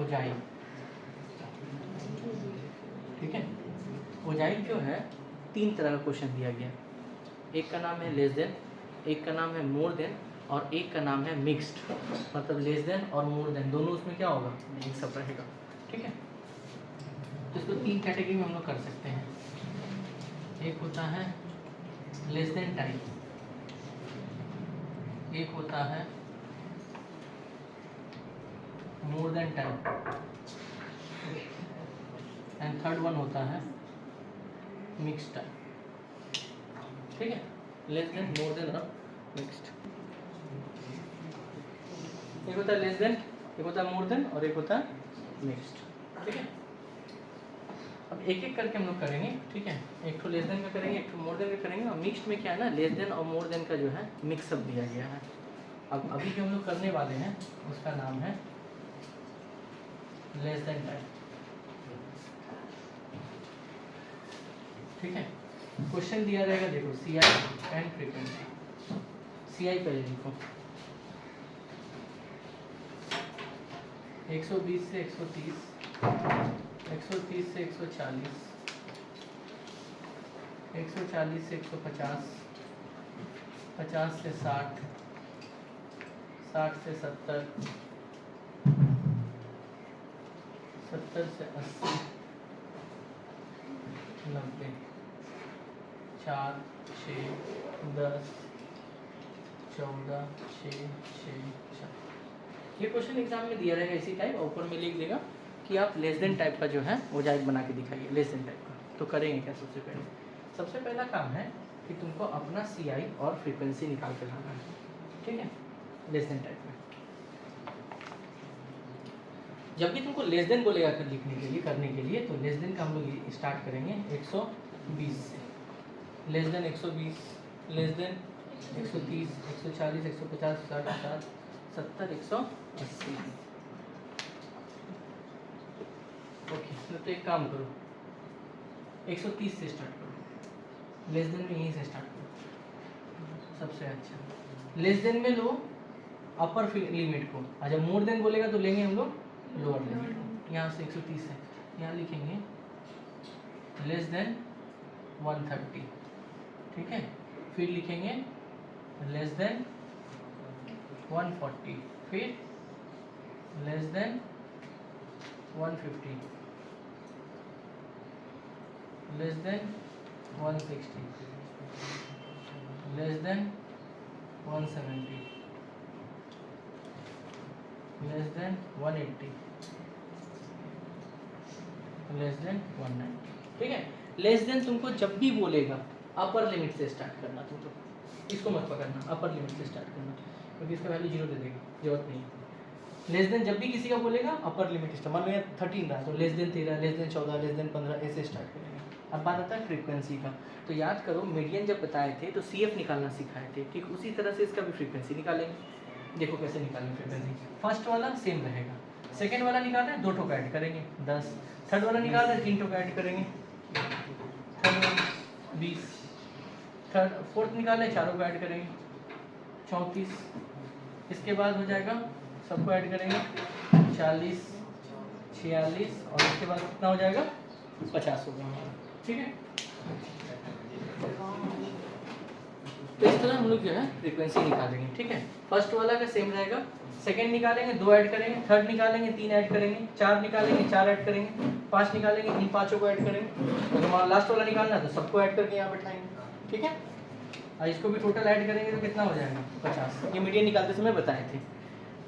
ओजाइल, ठीक है। ओजाइल जो है 3 तरह का क्वेश्चन दिया गया, एक का नाम है लेस देन, एक का नाम है मोर देन, और एक का नाम है मिक्स्ड, मतलब लेस देन और मोर देन दोनों उसमें क्या होगा, मिक्सअप रहेगा, ठीक है। तो इसको 3 कैटेगरी में हम लोग कर सकते हैं। एक होता है लेस देन टाइप, एक होता है more than type, and third one होता है मिक्स्ड टाइप, ठीक है। लेस देन, मोर देन और मिक्स्ड। एक होता है लेस देन, एक होता है मोर देन, और एक होता है मिक्स्ड, ठीक है। अब एक एक करके हम लोग करेंगे, ठीक है। एक तो लेस देन का करेंगे, एक तो मोर देन का करेंगे, और मिक्स्ड में क्या है ना, लेस देन और मोर देन का जो है मिक्सअप दिया गया है। अब अभी जो हम लोग करने वाले हैं उसका नाम है लेस देन टाइप, ठीक है। क्वेश्चन दिया रहेगा, देखो सी आई एंड फ्रीक्वेंसी। सी आई पहले लिखो, 120 से 130, 130 से 140, 140 से 150, 50 से 60, 60 से 70, 70 से 80, 90, 4, 6, 10, 14, 6, 6, 4। ये क्वेश्चन एग्जाम में दिया रहेगा इसी टाइप, ऊपर में लिख देगा कि आप लेस देन टाइप का जो है ओजाइल बना के दिखाइए, लेस देन टाइप का। तो करेंगे क्या, सबसे पहला काम है कि तुमको अपना सी आई और फ्रीक्वेंसी निकाल कर लाना है, ठीक है। लेस देन टाइप में जब भी तुमको लेस देन बोलेगा कर लिखने के लिए, करने के लिए, तो लेस देन का हम लोग स्टार्ट करेंगे 120 से, less than 120, less than 130, 140, 150, 60, 70, 180। Okay, तो एक काम करो, 130 से स्टार्ट करो, लेस देन में यहीं से स्टार्ट करो, सबसे अच्छा। लेस देन में लो अपर लिमिट को, और जब मोर देन बोलेगा तो लेंगे हम लोग लोअर लिमिट को। यहाँ से 130 है, यहाँ लिखेंगे लेस देन 130, ठीक है। फिर लिखेंगे लेस देन 140, फिर less than 150, less than 160, less than 170, less than 180, less than 190, ठीक है। लेस देन तुमको जब भी बोलेगा अपर लिमिट से स्टार्ट करना, तुमको इसको मत पकड़ना, अपर लिमिट से स्टार्ट करना, क्योंकि इसका वैल्यू 0 दे देगा, जरूरत नहीं। लेस देन जब भी किसी का बोलेगा अपर लिमिट स्टार्ट, मान लो 13 रहा तो less than 13, less than 14, less than 15, ऐसे स्टार्ट करेंगे। अब बात आता है फ्रीक्वेंसी का, तो याद करो मीडियन जब बताए थे तो सी एफ निकालना सिखाए थे, ठीक उसी तरह से इसका भी फ्रीक्वेंसी निकालेंगे। देखो कैसे निकालेंगे फ्रीक्वेंसी, फर्स्ट वाला सेम रहेगा, सेकेंड वाला निकाल रहे हैं 2 ठोक ऐड करेंगे 10, थर्ड वाला निकाल रहे हैं 3 ठोक ऐड करेंगे, थर्ड वाला 20, थर्ड फोर्थ निकाल रहे हैं 4 को ऐड करेंगे 34, इसके बाद हो जाएगा सबको ऐड करेंगे 40, 46, और इसके बाद कितना हो जाएगा 50 होगा हमारा, ठीक है। तो इस तरह हम लोग जो है फ्रीक्वेंसी निकालेंगे, ठीक है। फर्स्ट वाला का सेम रहेगा, सेकंड निकालेंगे 2 ऐड करेंगे, थर्ड निकालेंगे 3 ऐड करेंगे, 4 निकालेंगे 4 ऐड करेंगे, 5 निकालेंगे इन 5 को ऐड करेंगे, तो हमारा लास्ट वाला निकालना है तो सबको ऐड करके यहाँ बैठाएंगे, ठीक है। और इसको भी टोटल ऐड करेंगे तो कितना हो जाएगा 50। ये मीडियन निकालते समय बताए थे।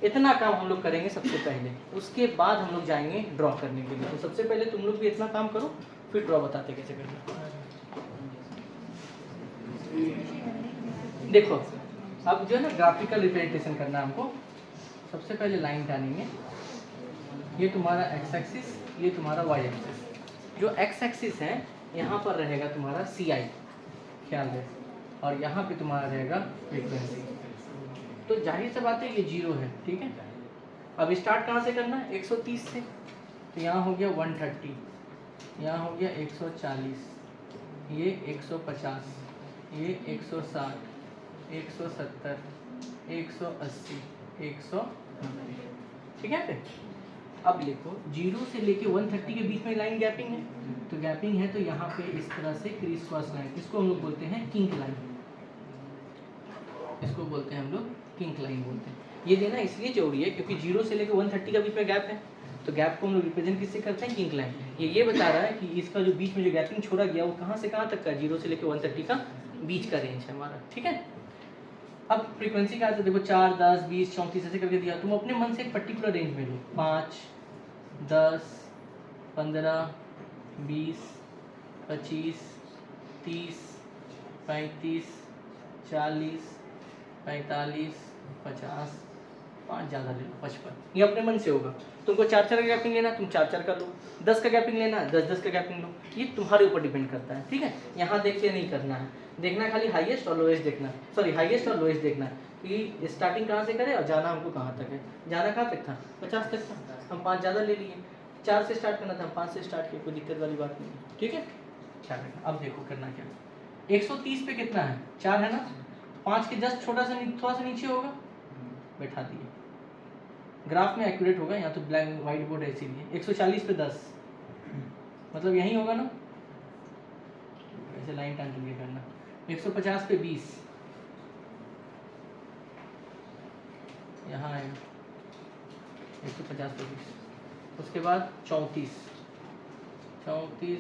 इतना काम हम लोग करेंगे सबसे पहले, उसके बाद हम लोग जाएंगे ड्रॉ करने के लिए। तो सबसे पहले तुम लोग भी इतना काम करो, फिर ड्रॉ बताते कैसे करना। देखो अब जो है ना ग्राफिकल रिप्रेजेंटेशन करना हमको। सबसे पहले लाइन टानेंगे, ये तुम्हारा एक्स एक्सिस, ये तुम्हारा वाई एक्सिस। जो एक्स एक्सिस है यहाँ पर रहेगा तुम्हारा सी आई, ख्याल है, और यहाँ पे तुम्हारा रहेगा फ्रीक्वेंसी। तो जाहिर सी बात है ये 0 है, ठीक है। अब स्टार्ट कहाँ से करना है 130 से, तो यहाँ हो गया 130, यहाँ हो गया 140, ये 150, ये 160, 170, 180, 190, ठीक है। अब लिखो 0 से लेके 130 के बीच में लाइन गैपिंग है, तो गैपिंग है तो यहाँ पे इस तरह से क्रीज क्रॉस लाइन, इसको हम लोग बोलते हैं किंक लाइन, इसको बोलते हैं हम लोग किंक लाइन बोलते हैं। ये देना इसलिए जरूरी है क्योंकि 0 से लेके 130 का बीच में गैप है, तो गैप को हम लोग रिप्रेजेंट किससे करते हैं, किंक लाइन। ये बता रहा है कि इसका जो बीच में जो गैपिंग छोड़ा गया वो कहाँ से कहाँ तक का, 0 से लेके 130 का बीच का रेंज है हमारा, ठीक है। अब फ्रीक्वेंसी का आता है, देखो 4, 10, 20, 34 ऐसे करके दिया, तुम अपने मन से एक पर्टिकुलर रेंज में लो, 5, 10, 15, 20, 25, 30, 35, 40, 45, 50, 5 ज़्यादा ले लो 55, ये अपने मन से होगा। तुमको 4 का गैपिंग लेना तुम 4 का लो, 10 का गैपिंग लेना 10 का गैपिंग लो, ये तुम्हारे ऊपर डिपेंड करता है, ठीक है। यहाँ देख के नहीं करना है, देखना खाली हाईएस्ट और लोएस्ट देखना, सॉरी हाईएस्ट और लोएस्ट देखना कि स्टार्टिंग कहाँ से करें और जाना हमको कहाँ तक है। जाना कहाँ तक था, 50 तक था, हम 5 ज़्यादा ले लिए, 4 से स्टार्ट करना था, 5 से स्टार्ट किया, कोई दिक्कत वाली बात नहीं है, ठीक है। ख्याल रखना। अब देखो करना क्या, 130 पे कितना है, 4 है ना, 5 के जस्ट थोड़ा सा नीचे होगा, बैठा दिए, ग्राफ में एक्यूरेट होगा, यहाँ तो ब्लैक वाइट बोर्ड है इसीलिए। 140 पे 10 मतलब यही होगा ना, ऐसे लाइन टान के करना। 150 पे 20 यहाँ आएगा, 150 पे 20, उसके बाद 34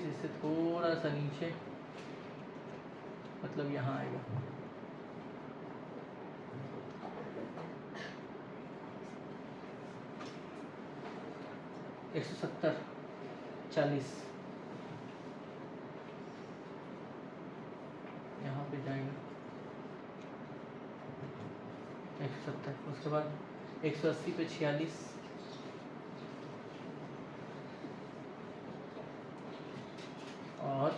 इससे थोड़ा सा नीचे, मतलब यहाँ आएगा, एक 170, 40 यहाँ पे जाएगा, 170, उसके बाद 180 पे 46, और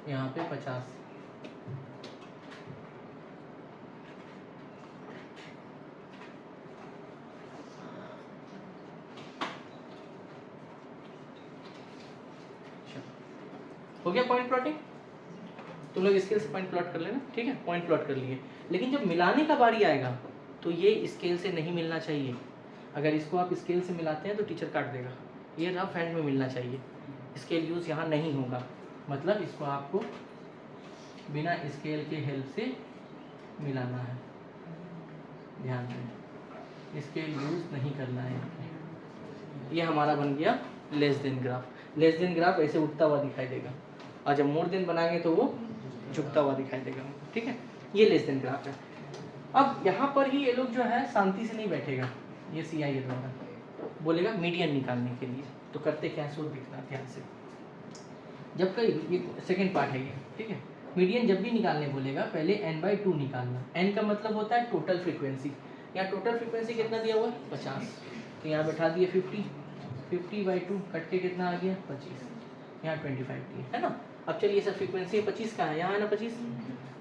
यहाँ पे 50, हो गया पॉइंट प्लॉटिंग। तुम लोग स्केल से पॉइंट प्लॉट कर लेना, ठीक है, पॉइंट प्लॉट कर लिए। लेकिन जब मिलाने का बारी आएगा तो ये स्केल से नहीं मिलना चाहिए, अगर इसको आप स्केल से मिलाते हैं तो टीचर काट देगा, ये रफ हैंड में मिलना चाहिए, स्केल यूज़ यहाँ नहीं होगा, मतलब इसको आपको बिना स्केल के हेल्प से मिलाना है, ध्यान दें, स्केल यूज़ नहीं करना है। ये हमारा बन गया less than graph. Less than graph ऐसे उठता हुआ दिखाई देगा, और जब मोर देन बनाएंगे तो वो झुकता हुआ दिखाई देगा, ठीक है। ये लेस देन ग्राफ है। अब यहाँ पर ही ये लोग जो है शांति से नहीं बैठेगा, ये CI द्वारा बोलेगा मीडियन निकालने के लिए, तो करते क्या सोच दिखना ध्यान से, जब कई ये सेकेंड पार्ट है ये, ठीक है। मीडियन जब भी निकालने बोलेगा पहले n/2 निकालना, n का मतलब होता है टोटल फ्रीक्वेंसी, यहाँ टोटल फ्रीक्वेंसी कितना दिया हुआ है 50, तो यहाँ बैठा दिए 50/2 कट के कितना आ गया 25, यहाँ 25 दिए है ना। अब चलिए सर फ्रीक्वेंसी 25 का है, यहाँ है ना 25,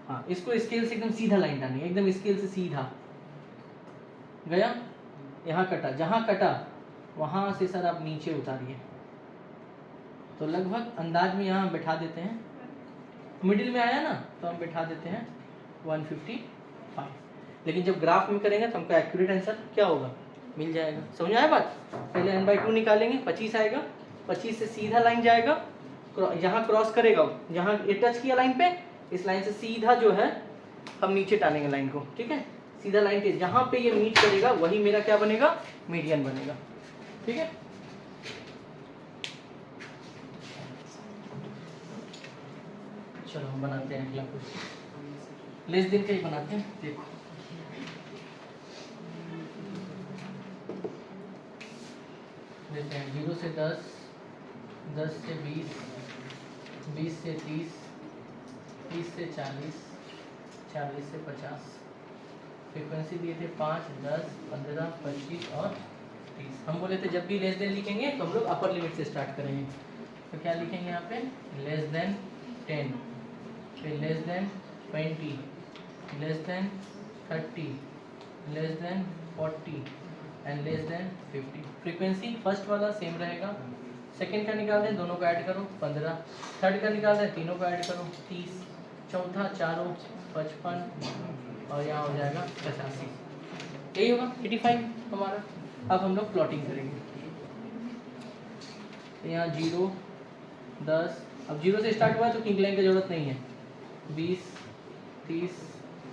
हाँ इसको स्केल से एकदम सीधा लाइन डालनी है, एकदम स्केल से सीधा गया, यहाँ कटा, जहाँ कटा वहाँ से सर आप नीचे उतारिए, तो लगभग अंदाज में यहाँ बैठा देते हैं, मिडिल में आया ना तो हम बैठा देते हैं 155, लेकिन जब ग्राफ में करेंगे तो हमको एक्यूरेट आंसर क्या होगा मिल जाएगा। समझ आया बात, पहले n/2 निकालेंगे, 25 आएगा, 25 से सीधा लाइन जाएगा, यहाँ क्रॉस करेगा, जहाँ ये टच किया लाइन पे, इस लाइन से सीधा जो है हम नीचे टालेंगे लाइन को, ठीक है, सीधा लाइन के जहाँ पे ये मीट करेगा वही मेरा क्या बनेगा, मीडियन बनेगा, ठीक है। चलो हम बनाते हैं अगला कुछ लेस देन का ही बनाते हैं। देखो लेते हैं 0 से 10, 10 से 20, 20 से 30, 30 से 40, 40 से 50, फ्रीक्वेंसी दिए थे 5, 10, 15, 25 और 30। हम बोले थे जब भी लेस देन लिखेंगे तो हम लोग अपर लिमिट से स्टार्ट करेंगे, तो क्या लिखेंगे यहाँ पे लेस देन 10, फिर less than 20, less than 30, less than 40 and less than 50। Frequency first वाला सेम रहेगा, सेकंड का निकाल दें दोनों को ऐड करो 15, थर्ड का निकाल दें तीनों को ऐड करो 30, चौथा चारों 55 और यहाँ हो जाएगा 85, यही होगा 85 हमारा। अब हम लोग प्लॉटिंग करेंगे। तो यहाँ 0, 10, अब 0 से स्टार्ट हुआ है तो किंग लाइन की जरूरत नहीं है। 20, 30,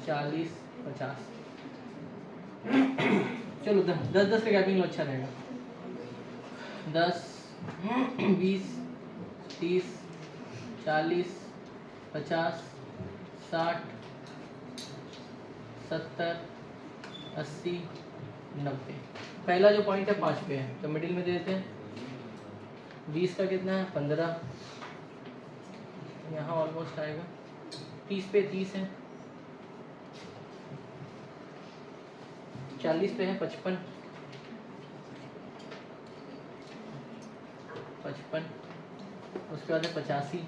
40, 50। चलो 10 का गैपिंग अच्छा रहेगा। 10, 20, 30, 40, 50, 60, 70, 80, 90। पहला जो पॉइंट है 5 पे है तो मिडिल में दे देते हैं। 20 का कितना है 15, यहाँ ऑलमोस्ट आएगा। 30 पे 30 है, 40 पे है 55, 55, उसके बाद है 85,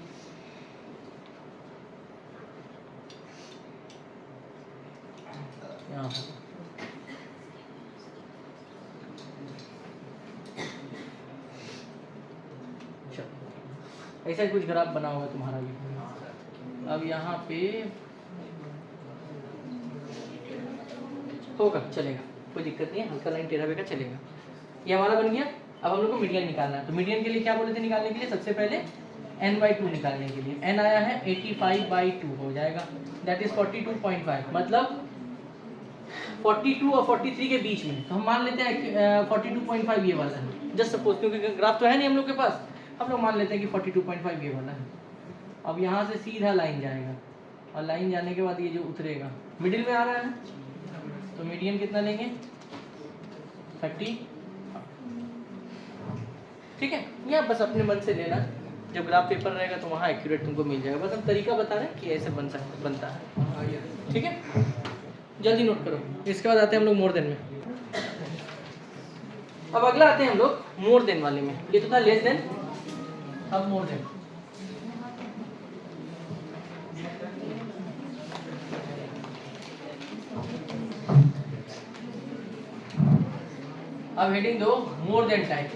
यहाँ पर ऐसा कुछ ग्राफ बना होगा तुम्हारा भी। अब यहाँ पे होगा, चलेगा, कोई दिक्कत नहीं है, हल्का लाइन टेढ़ा बेका चलेगा। ये हमारा बन गया। अब हम लोग को मीडियन निकालना है, तो मीडियन के लिए क्या बोले थे निकालने के लिए? सबसे पहले n/2 निकालने के लिए। n आया है 85/2 हो जाएगा, दैट इज 42.5, मतलब 42 और 43 के बीच में। तो हम मान लेते हैं 42.5 ये वाला है, जस्ट सपोज, क्योंकि ग्राफ तो है नहीं हम लोग के पास, हम लोग मान लेते हैं कि 42.5 ये वाला है। अब यहाँ से सीधा लाइन जाएगा और लाइन जाने के बाद ये जो उतरेगा मिडिल में आ रहा है, तो मीडियन कितना लेंगे? 30। ठीक है, या बस अपने मन से लेना, जब ग्राफ पेपर रहेगा तो वहाँ एक्यूरेट तुमको मिल जाएगा। बस हम तरीका बता रहे हैं कि ऐसे बनता है। ठीक है, जल्दी नोट करो। इसके बाद आते हैं हम लोग मोर देन में। अब अगला आते हैं हम लोग मोर देन वाले में। ये तो था लेस देन, अब मोर देन। अब हेडिंग दो more than type.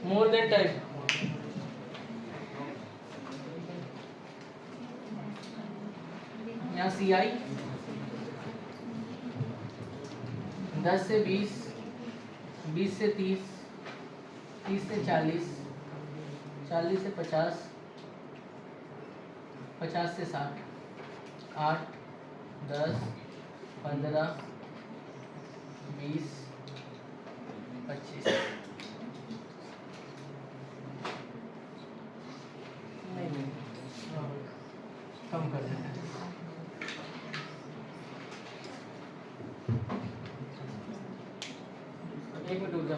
More than type यहाँ CI 10 से 20, 20 से 30, 30 से 40, 40 से 50, 50 से 60, 8, 10, 15, 20, 25। नहीं, कम कर देते हैं। एक मिनट रुक जाओ।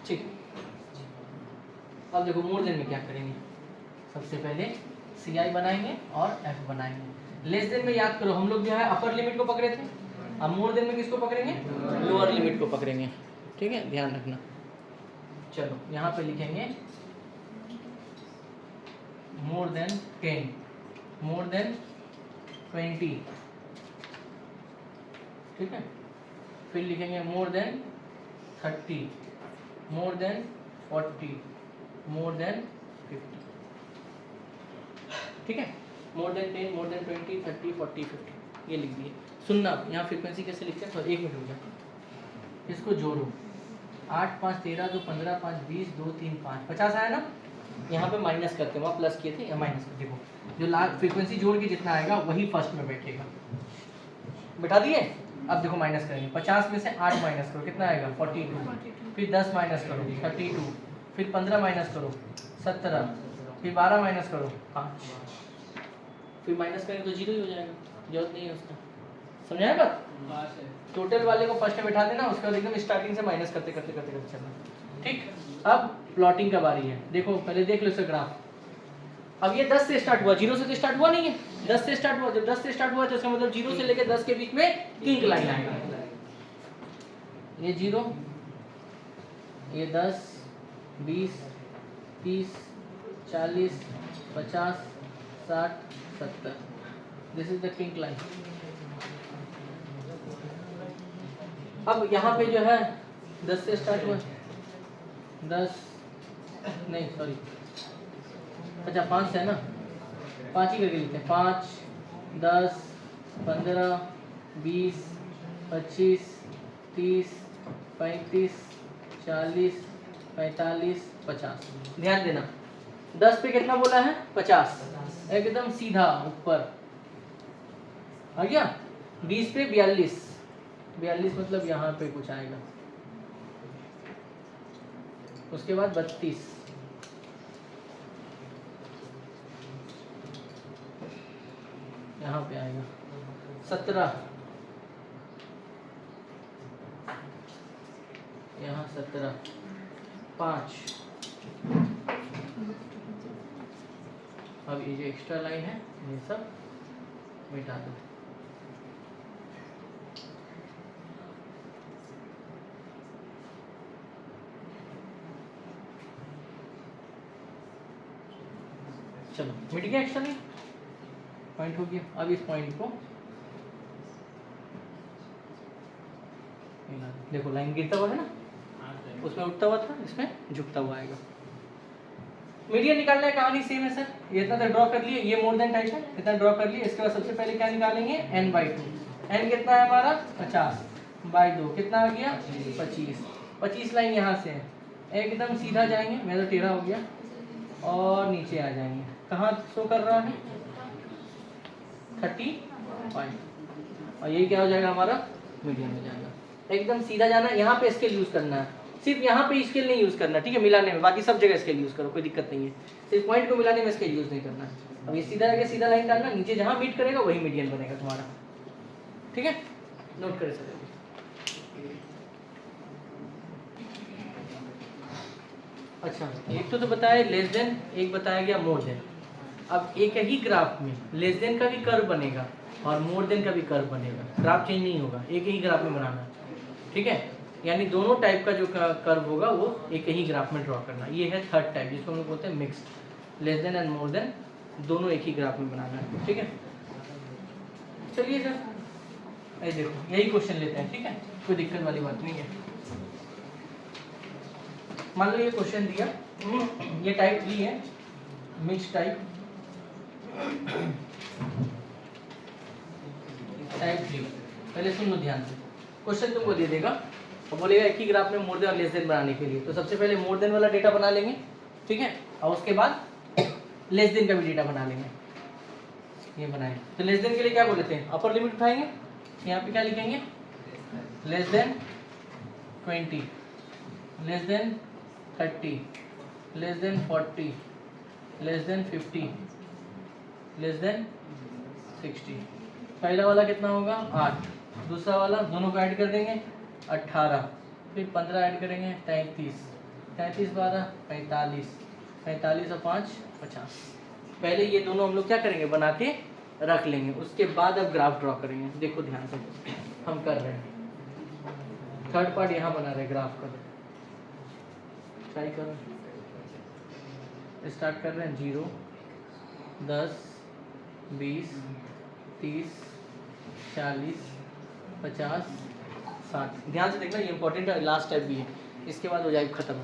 ठीक, अब देखो मोर देन में क्या करेंगे। सबसे पहले CI बनाएंगे और F बनाएंगे। लेस देन में याद करो हम लोग जो है अपर लिमिट को पकड़े थे, अब मोर देन में किसको पकड़ेंगे? लोअर लिमिट को पकड़ेंगे। ठीक है, ध्यान रखना। चलो यहाँ पे लिखेंगे मोर देन 10, मोर देन 20। ठीक है, फिर लिखेंगे more than 30, more than 40, more than 50। ठीक है, मोर देन 10, मोर देन 20, 30, 40, 50 ये लिख दिए। सुनना यहाँ फ्रीक्वेंसी कैसे लिखते हैं, तो 1 मिनट हो जाए, इसको जोड़ो। 8, 5, 13, 2, 15, 5, 20, 2, 3, 5, 50 आया ना। यहाँ पे माइनस करते हैं, वहाँ प्लस किए थे, या माइनस कर। देखो जो लास्ट फ्रीक्वेंसी जोड़ के जितना आएगा वही फर्स्ट में बैठेगा। बैठा दिए। अब देखो माइनस करेंगे, 50 में से 8 माइनस करो, कितना आएगा? 42। फिर 10 माइनस करो 32, फिर 15 माइनस करो 17, फिर 12 माइनस करो 5, फिर माइनस करेंगे तो 0 ही हो जाएगा, जरूरत नहीं है उसका। समझाया बात? टोटल वाले को फर्स्ट में बैठा देना, उसके बाद एकदम स्टार्टिंग से माइनस करते करते करते करते चलना। ठीक, अब प्लॉटिंग का बारी है। देखो पहले देख लो इसका ग्राफ। अब ये 10 से स्टार्ट हुआ, 0 से तो स्टार्ट हुआ नहीं है, 10 से स्टार्ट हुआ। जब 10 से स्टार्ट हुआ तो इसका मतलब 0 से लेकर 10 के बीच में किंग लाइन आएगा। ये 0, ये 10, 20, 30, 40, 50, 60, 70, this is the king line. अब यहाँ पे जो है 10 से स्टार्ट हुआ, 10 नहीं सॉरी, अच्छा 5 है ना, 5 ही करके लिखते हैं। 5, 10, 15, 20, 25, 30, 35, 40, 45, 50। ध्यान देना 10 पे कितना बोला है? 50, एकदम सीधा ऊपर आ गया। 20 पे 42, 42 मतलब यहाँ पे कुछ आएगा। उसके बाद 32, यहाँ पे आएगा। 17, यहाँ 17, 5। अब ये जो एक्स्ट्रा लाइन है ये सब मिटा दो। चलो मिट गया एक्स्ट्रा लाइन, पॉइंट हो गया। अब इस पॉइंट को देखो, लाइन गिरता हुआ है ना, उसमें उठता हुआ था, इसमें झुकता हुआ आएगा। मीडियन निकालना है, कहानी सेम है सर। ये इतना ड्रॉ कर लिए, ये मोर देन टाइप है, इतना ड्रॉ कर लिए। इसके बाद सबसे पहले क्या निकालेंगे? n/2। n कितना है हमारा? 50/2 कितना आ गया? 25। 25 लाइन यहाँ से है, एकदम सीधा जाएंगे, मेरा टेढ़ा हो गया, और नीचे आ जाएंगे। कहाँ शो कर रहा है? 35। और ये क्या हो जाएगा हमारा? मीडियन हो जाएगा। एकदम सीधा जाना, यहाँ पे स्केल यूज करना है, सिर्फ यहाँ पे स्केल नहीं यूज करना, ठीक है, मिलाने में। बाकी सब जगह स्केल यूज करो, कोई दिक्कत नहीं है, सिर्फ पॉइंट को मिलाने में स्केल यूज नहीं करना है। अब ये सीधा आगे सीधा लाइन डालना, नीचे जहाँ मीट करेगा वही मीडियन बनेगा तुम्हारा, ठीक है, नोट करे सर। अच्छा, एक तो बताया लेस देन, एक बताया गया मोर देन। अब एक ही ग्राफ में लेस देन का भी कर्व बनेगा और मोर देन का भी कर्व बनेगा, ग्राफ चेंज नहीं होगा, एक ही ग्राफ में बनाना, ठीक है। यानी दोनों टाइप का जो कर्व होगा वो एक ही ग्राफ में ड्रॉ करना। ये है थर्ड टाइप, जिसको हम लोग बोलते हैं mixed. Less than and more than दोनों एक ही ग्राफ में बनाना है, ठीक है। चलिए सर, ये देखो यही क्वेश्चन लेते हैं, ठीक है, कोई दिक्कत वाली बात नहीं है। मान लो ये क्वेश्चन दिया, ये टाइप 3 है, मिक्स टाइप, टाइप 3। पहले सुन लो ध्यान से, क्वेश्चन तुमको दे देगा और बोलेगा एक ही ग्राफ में मोर देन और लेस देन बनाने के लिए। तो सबसे पहले मोर देन वाला डेटा बना लेंगे, ठीक है, और उसके बाद लेस देन का भी डेटा बना लेंगे। ये बनाए तो लेस देन के लिए क्या बोले थे? अपर लिमिट उठाएंगे, यहाँ पे क्या लिखेंगे? Less than 20, less than 30, less than 40, less than 50, less than 60। पहला वाला कितना होगा? 8। दूसरा वाला दोनों को ऐड कर देंगे 18, फिर 15 ऐड करेंगे 33, 33 12 45, 45 और 5 50। पहले ये दोनों हम लोग क्या करेंगे? बना के रख लेंगे, उसके बाद अब ग्राफ ड्रॉ करेंगे। देखो ध्यान से हम कर रहे हैं, थर्ड पार्ट यहाँ बना रहे ग्राफ का। ट्राई करो, स्टार्ट कर रहे हैं 0, 10, 20, 30, 40, 50, 60। ध्यान से देखना, ये इंपॉर्टेंट है, लास्ट स्टेप भी है, इसके बाद हो जाएगा खत्म।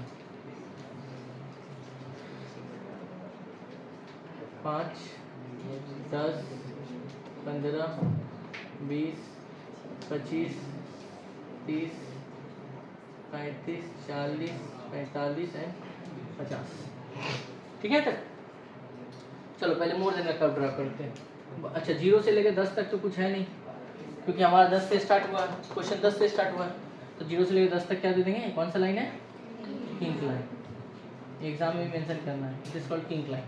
5, 10, 15, 20, 25, 30, 35, 40, 45 एंड 50, ठीक है तक। चलो पहले मोर देन का कर्व ड्रा करते हैं। अच्छा, 0 से लेकर 10 तक तो कुछ है नहीं, क्योंकि हमारा 10 से स्टार्ट हुआ है, क्वेश्चन 10 से स्टार्ट हुआ है, तो 0 से लेकर 10 तक क्या दे देंगे? कौन सा लाइन है? Kink line. एग्जाम में भी मेंशन करना है, it is called kink line.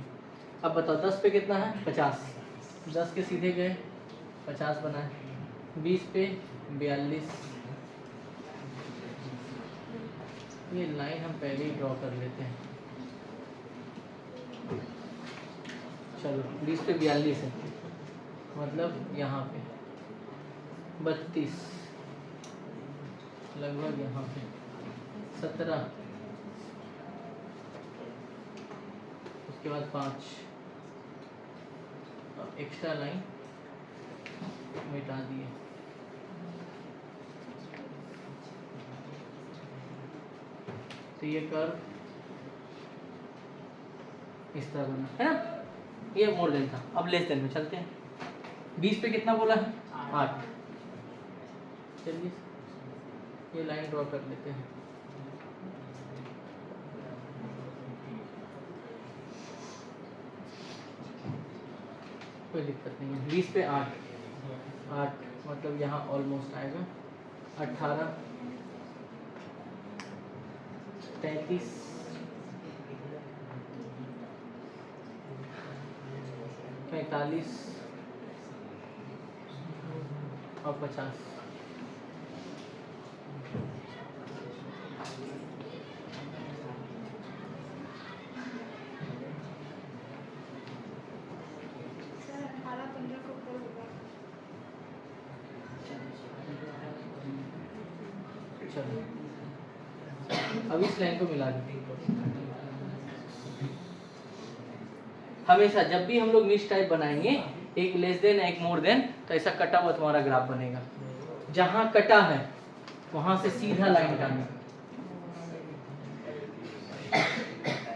अब बताओ 10 पे कितना है? 50। 10 के सीधे गए 50 बनाए, 20 पे 42। ये लाइन हम पहले ही ड्रॉ कर लेते हैं। चलो 20 पे 42 है, मतलब यहाँ पे 32, लगभग यहाँ पे 17, उसके बाद 5, एक्स्ट्रा लाइन मिटा दिए। तो ये कर्व इस तरह बना है ना, ये मोर देन था। अब लेस देन में चलते हैं। 20 पे कितना बोला है? 8। चलिए ये लाइन ड्रॉ कर लेते हैं। कोई दिक्कत नहीं है। 20 पे 8 मतलब यहाँ ऑलमोस्ट आएगा 18, 33, 45 और 50। चलो अब इस लाइन को मिला देते हैं। हमेशा जब भी हम लोग मिक्स टाइप बनाएंगे, एक लेस देन एक मोर देन, तो ऐसा कटा हुआ तुम्हारा ग्राफ बनेगा। जहां कटा है वहां से सीधा लाइन काटना।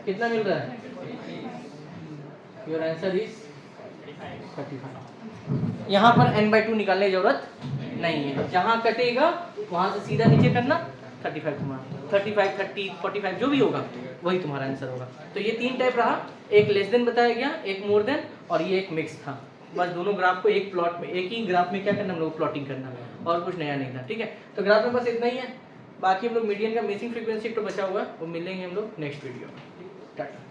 कितना मिल रहा है? Your answer is 35। यहाँ पर n/2 निकालने की जरूरत नहीं है। जहां कटेगा वहां से सीधा नीचे करना। 35 तुम्हारा 35, 30, 45 जो भी होगा वही तुम्हारा आंसर होगा। तो ये 3 टाइप रहा, एक लेस देन बताया गया, एक मोर देन, और ये एक मिक्स था। बस दोनों ग्राफ को एक प्लॉट में, एक ही ग्राफ में क्या करना हम लोग, प्लॉटिंग करना, और कुछ नया नहीं था। ठीक है, तो ग्राफ में बस इतना ही है। बाकी हम लोग मीडियन का मिसिंग फ्रीक्वेंसी तो बचा हुआ है, वो मिलेंगे हम लोग नेक्स्ट वीडियो में। टाटा।